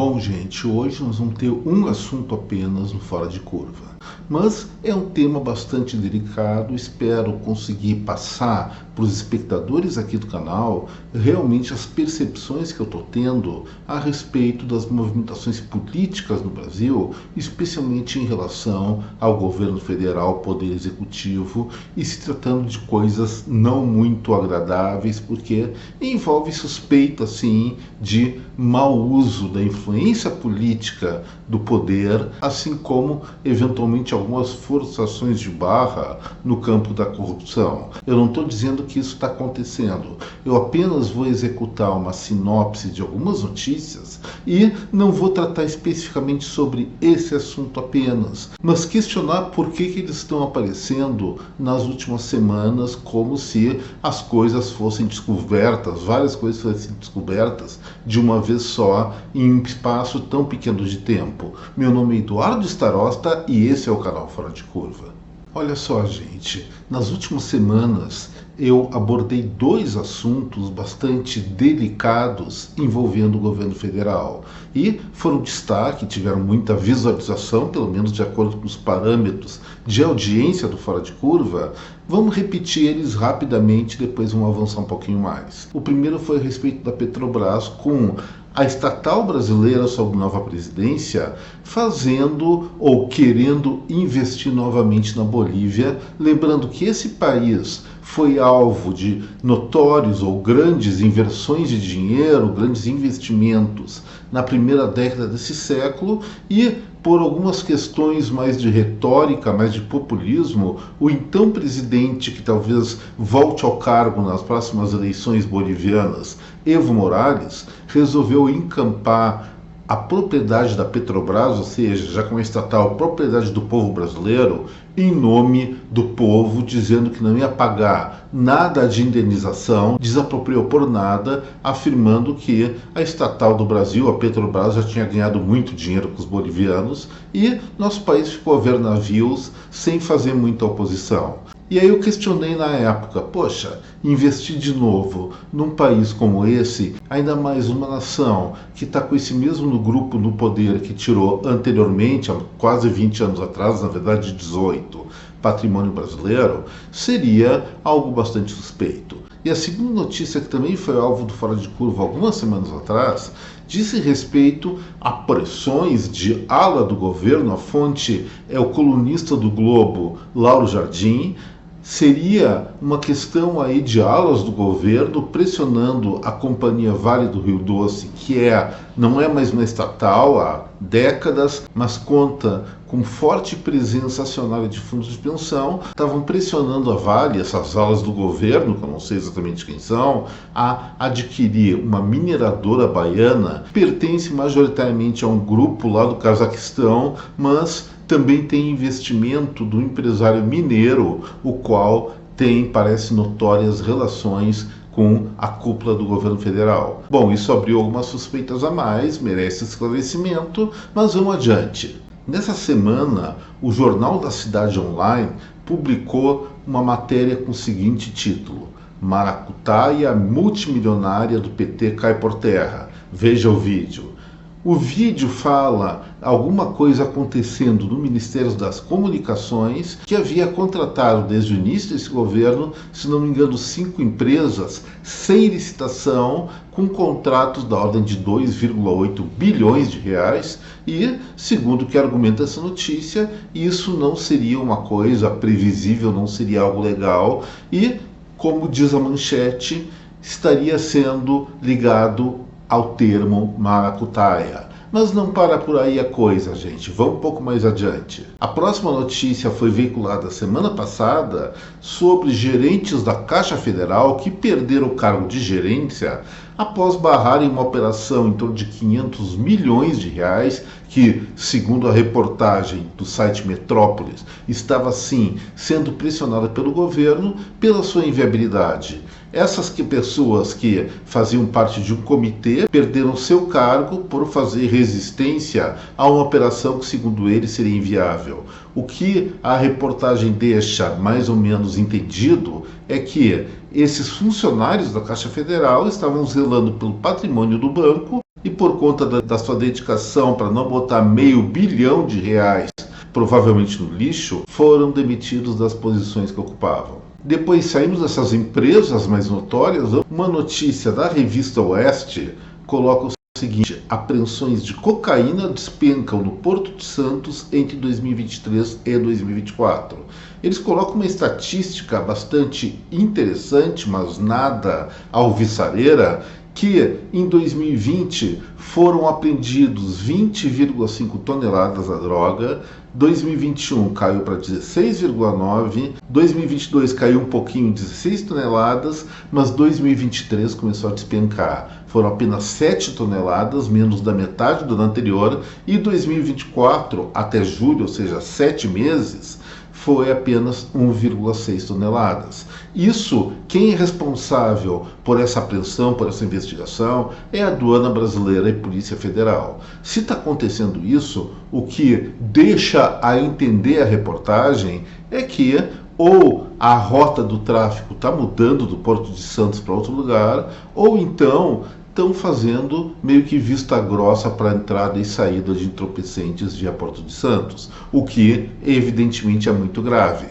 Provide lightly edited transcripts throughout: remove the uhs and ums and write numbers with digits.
Bom, gente, hoje nós vamos ter um assunto apenas no Fora de Curva, mas é um tema bastante delicado. Espero conseguir passar para os espectadores aqui do canal realmente as percepções que eu estou tendo a respeito das movimentações políticas no Brasil, especialmente em relação ao governo federal, poder executivo, e se tratando de coisas não muito agradáveis, porque envolve suspeita, sim, de mau uso da influência política do poder, assim como eventualmente algumas forçações de barra no campo da corrupção. Eu não estou dizendo que isso está acontecendo, eu apenas vou executar uma sinopse de algumas notícias e não vou tratar especificamente sobre esse assunto apenas, mas questionar por que eles estão aparecendo nas últimas semanas como se as coisas fossem descobertas, várias coisas fossem descobertas de uma vez só em um espaço tão pequeno de tempo. Meu nome é Eduardo Starosta e esse é o canal Fora de Curva. Olha só, gente, nas últimas semanas eu abordei dois assuntos bastante delicados envolvendo o governo federal e foram destaque, tiveram muita visualização, pelo menos de acordo com os parâmetros de audiência do Fora de Curva. Vamos repetir eles rapidamente, depois vamos avançar um pouquinho mais. O primeiro foi a respeito da Petrobras, com a estatal brasileira sob nova presidência fazendo ou querendo investir novamente na Bolívia, lembrando que esse país foi alvo de notórios ou grandes inversões de dinheiro, grandes investimentos na primeira década desse século, e por algumas questões mais de retórica, mais de populismo, o então presidente, que talvez volte ao cargo nas próximas eleições bolivianas, Evo Morales, resolveu encampar a propriedade da Petrobras, ou seja, já como estatal, propriedade do povo brasileiro, em nome do povo, dizendo que não ia pagar nada de indenização, desapropriou por nada, afirmando que a estatal do Brasil, a Petrobras, já tinha ganhado muito dinheiro com os bolivianos e nosso país ficou a ver navios sem fazer muita oposição. E aí eu questionei na época, poxa, investir de novo num país como esse, ainda mais uma nação que está com esse mesmo grupo no poder que tirou anteriormente, há quase 20 anos atrás, na verdade 18, patrimônio brasileiro, seria algo bastante suspeito. E a segunda notícia, que também foi alvo do Fora de Curva algumas semanas atrás, disse respeito a pressões de ala do governo. A fonte é o colunista do Globo, Lauro Jardim. Seria uma questão aí de alas do governo pressionando a companhia Vale do Rio Doce, que não é mais uma estatal há décadas, mas conta com forte presença acionária de fundos de pensão. Estavam pressionando a Vale, essas alas do governo, que eu não sei exatamente quem são, a adquirir uma mineradora baiana que pertence majoritariamente a um grupo lá do Cazaquistão, mas também tem investimento do empresário mineiro, o qual tem, parece, notórias relações com a cúpula do governo federal. Bom, isso abriu algumas suspeitas a mais, merece esclarecimento, mas vamos adiante. Nessa semana, o Jornal da Cidade Online publicou uma matéria com o seguinte título: Maracutaia multimilionária do PT cai por terra. Veja o vídeo. O vídeo fala alguma coisa acontecendo no Ministério das Comunicações, que havia contratado desde o início desse governo, se não me engano, 5 empresas sem licitação, com contratos da ordem de 2,8 bilhões de reais, e, segundo o que argumenta essa notícia, isso não seria uma coisa previsível, não seria algo legal, e, como diz a manchete, estaria sendo ligado ao termo maracutaia. Mas não para por aí a coisa, gente. Vamos um pouco mais adiante. A próxima notícia foi veiculada semana passada sobre gerentes da Caixa Federal que perderam o cargo de gerência após barrarem uma operação em torno de 500 milhões de reais que, segundo a reportagem do site Metrópolis, estava sim sendo pressionada pelo governo pela sua inviabilidade. Essas pessoas que faziam parte de um comitê perderam seu cargo por fazer resistência a uma operação que, segundo eles, seria inviável. O que a reportagem deixa mais ou menos entendido é que esses funcionários da Caixa Federal estavam zelando pelo patrimônio do banco e por conta da sua dedicação para não botar R$500 bilhão, provavelmente no lixo, foram demitidos das posições que ocupavam. Depois saímos dessas empresas mais notórias. Uma notícia da revista Oeste coloca o seguinte: apreensões de cocaína despencam no Porto de Santos entre 2023 e 2024. Eles colocam uma estatística bastante interessante, mas nada alvissareira, que em 2020 foram apreendidos 20,5 toneladas da droga, 2021 caiu para 16,9, 2022 caiu um pouquinho, 16 toneladas, mas 2023 começou a despencar. Foram apenas 7 toneladas, menos da metade do ano anterior, e 2024 até julho, ou seja, 7 meses, foi apenas 1,6 toneladas. Isso, quem é responsável por essa apreensão, por essa investigação, é a aduana brasileira e Polícia Federal. Se está acontecendo isso, o que deixa a entender a reportagem é que ou a rota do tráfico está mudando do Porto de Santos para outro lugar, ou então estão fazendo meio que vista grossa para a entrada e saída de entorpecentes via Porto de Santos, o que evidentemente é muito grave.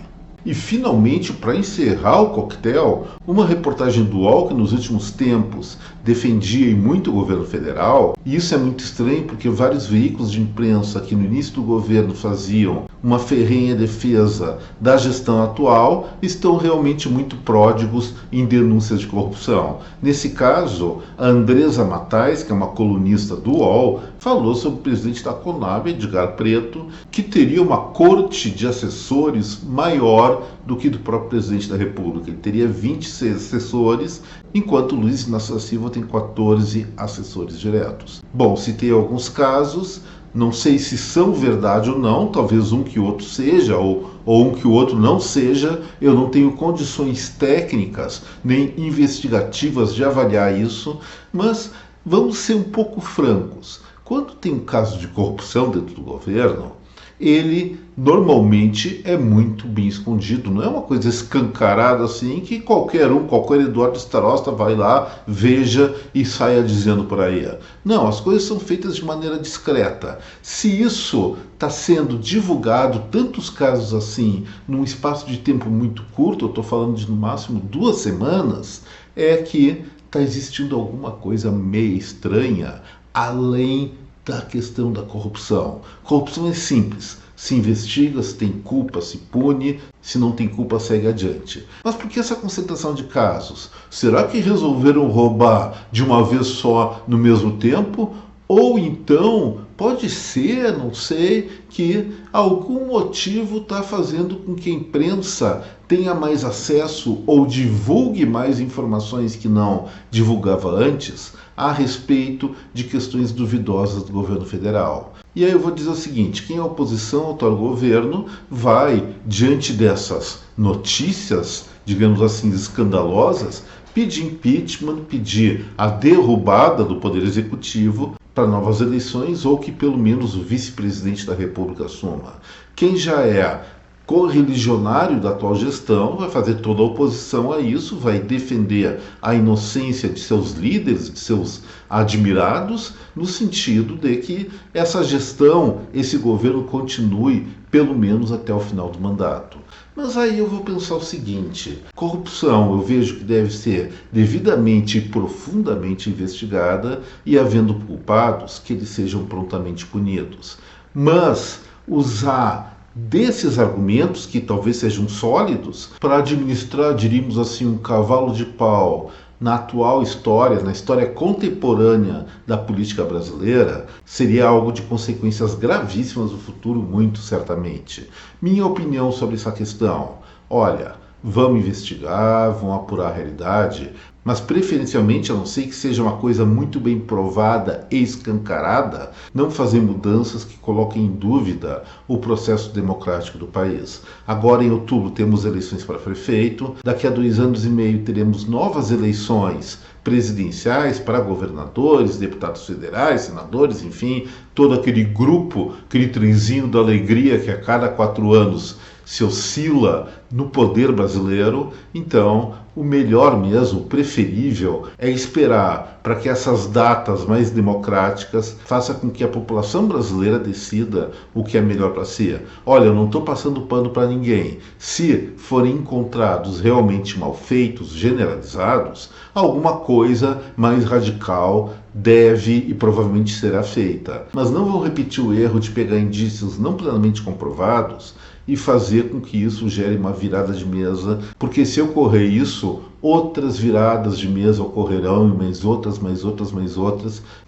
E finalmente, para encerrar o coquetel, uma reportagem do UOL que nos últimos tempos defendia e muito o governo federal, e isso é muito estranho porque vários veículos de imprensa que no início do governo faziam uma ferrenha defesa da gestão atual estão realmente muito pródigos em denúncias de corrupção. Nesse caso, a Andresa Matais, que é uma colunista do UOL, falou sobre o presidente da Conab, Edgar Preto, que teria uma corte de assessores maior do que do próprio presidente da República. Ele teria 26 assessores, enquanto Luiz Inácio da Silva tem 14 assessores diretos. Bom, citei alguns casos, não sei se são verdade ou não, talvez um que o outro seja, ou um que o outro não seja. Eu não tenho condições técnicas nem investigativas de avaliar isso, mas vamos ser um pouco francos. Quando tem um caso de corrupção dentro do governo, ele normalmente é muito bem escondido, não é uma coisa escancarada assim que qualquer Eduardo Starosta vai lá, veja e saia dizendo por aí. Não, as coisas são feitas de maneira discreta. Se isso está sendo divulgado, tantos casos assim, num espaço de tempo muito curto, eu estou falando de no máximo 2 semanas, é que está existindo alguma coisa meio estranha, além da questão da corrupção. Corrupção é simples. Se investiga, se tem culpa, se pune, se não tem culpa, segue adiante. Mas por que essa concentração de casos? Será que resolveram roubar de uma vez só no mesmo tempo? Ou então, pode ser, não sei, que algum motivo está fazendo com que a imprensa tenha mais acesso ou divulgue mais informações que não divulgava antes a respeito de questões duvidosas do governo federal. E aí eu vou dizer o seguinte: quem é oposição ao atual governo vai, diante dessas notícias, digamos assim, escandalosas, pedir impeachment, pedir a derrubada do Poder Executivo para novas eleições, ou que pelo menos o vice-presidente da República assuma. Quem já é correligionário da atual gestão vai fazer toda a oposição a isso, vai defender a inocência de seus líderes, de seus admirados, no sentido de que essa gestão, esse governo continue pelo menos até o final do mandato. Mas aí eu vou pensar o seguinte: corrupção eu vejo que deve ser devidamente e profundamente investigada, e havendo culpados, que eles sejam prontamente punidos. Mas usar desses argumentos, que talvez sejam sólidos, para administrar, diríamos assim, um cavalo de pau na atual história, na história contemporânea da política brasileira, seria algo de consequências gravíssimas no futuro, muito certamente. Minha opinião sobre essa questão: olha, vamos investigar, vamos apurar a realidade, mas preferencialmente, a não ser que seja uma coisa muito bem provada e escancarada, não fazer mudanças que coloquem em dúvida o processo democrático do país. Agora, em outubro, temos eleições para prefeito, daqui a 2 anos e meio teremos novas eleições presidenciais para governadores, deputados federais, senadores, enfim, todo aquele grupo, aquele trenzinho da alegria que a cada 4 anos se oscila no poder brasileiro, então o melhor mesmo, o preferível, é esperar para que essas datas mais democráticas façam com que a população brasileira decida o que é melhor para si. Olha, eu não estou passando pano para ninguém. Se forem encontrados realmente malfeitos generalizados, alguma coisa mais radical deve e provavelmente será feita. Mas não vão repetir o erro de pegar indícios não plenamente comprovados e fazer com que isso gere uma virada de mesa, porque se ocorrer isso, outras viradas de mesa ocorrerão, e mais outras,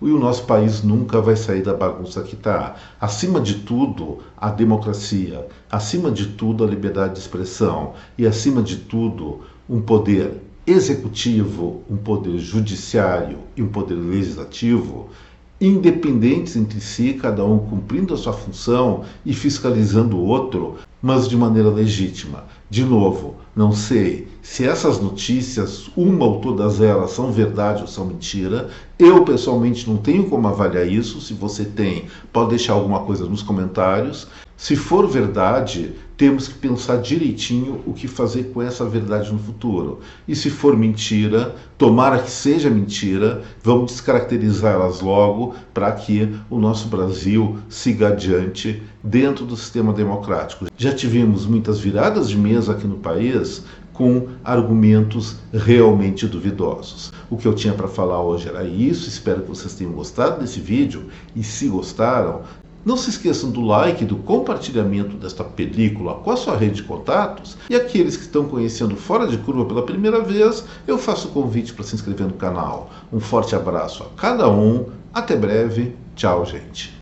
e o nosso país nunca vai sair da bagunça que está. Acima de tudo, a democracia, acima de tudo, a liberdade de expressão e, acima de tudo, um poder executivo, um poder judiciário e um poder legislativo independentes entre si, cada um cumprindo a sua função e fiscalizando o outro, mas de maneira legítima. De novo, não sei se essas notícias, uma ou todas elas, são verdade ou são mentira. Eu, pessoalmente, não tenho como avaliar isso. Se você tem, pode deixar alguma coisa nos comentários. Se for verdade, temos que pensar direitinho o que fazer com essa verdade no futuro. E se for mentira, tomara que seja mentira, vamos descaracterizar elas logo para que o nosso Brasil siga adiante dentro do sistema democrático. Já tivemos muitas viradas de mesa aqui no país com argumentos realmente duvidosos. O que eu tinha para falar hoje era isso. Espero que vocês tenham gostado desse vídeo e, se gostaram, não se esqueçam do like e do compartilhamento desta película com a sua rede de contatos. E aqueles que estão conhecendo Fora de Curva pela primeira vez, eu faço o convite para se inscrever no canal. Um forte abraço a cada um. Até breve. Tchau, gente.